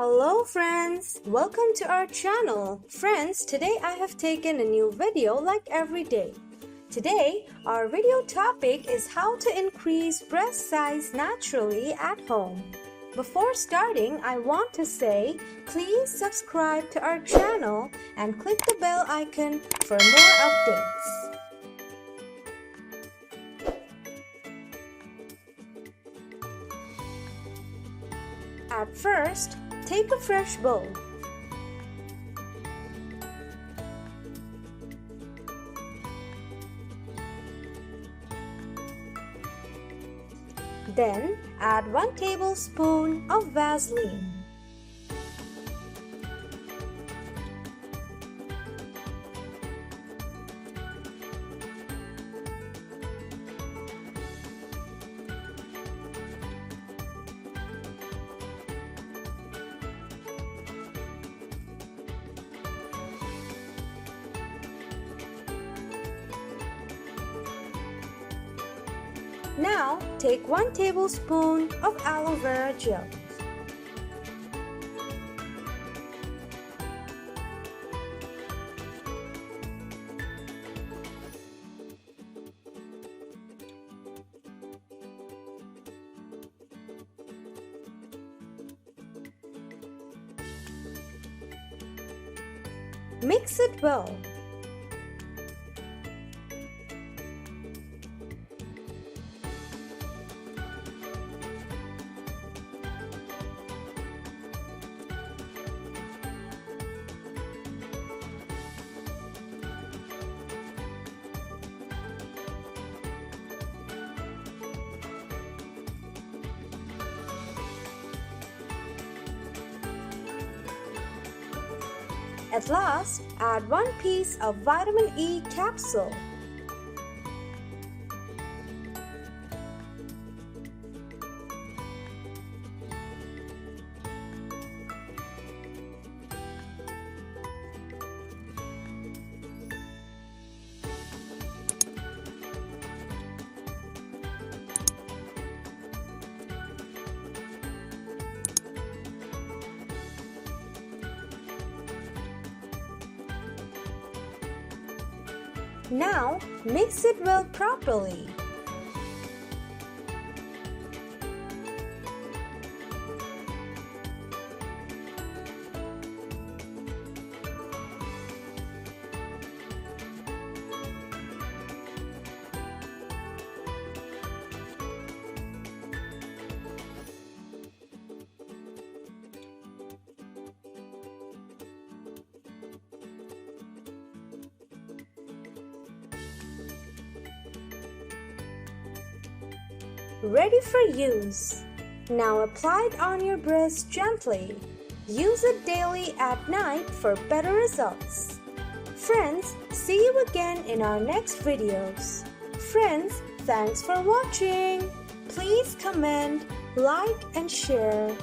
Hello friends! Welcome to our channel. Friends, today I have taken a new video like every day. Today, our video topic is how to increase breast size naturally at home. Before starting, I want to say, please subscribe to our channel and click the bell icon for more updates. At first, take a fresh bowl. Then, add 1 tablespoon of Vaseline. Now, take 1 tablespoon of aloe vera gel. Mix it well. At last, add 1 piece of vitamin E capsule. Now, mix it well properly. Ready for use. Now apply it on your breast gently. Use it daily at night for better results. Friends, see you again in our next videos. Friends, thanks for watching. Please comment, like and share.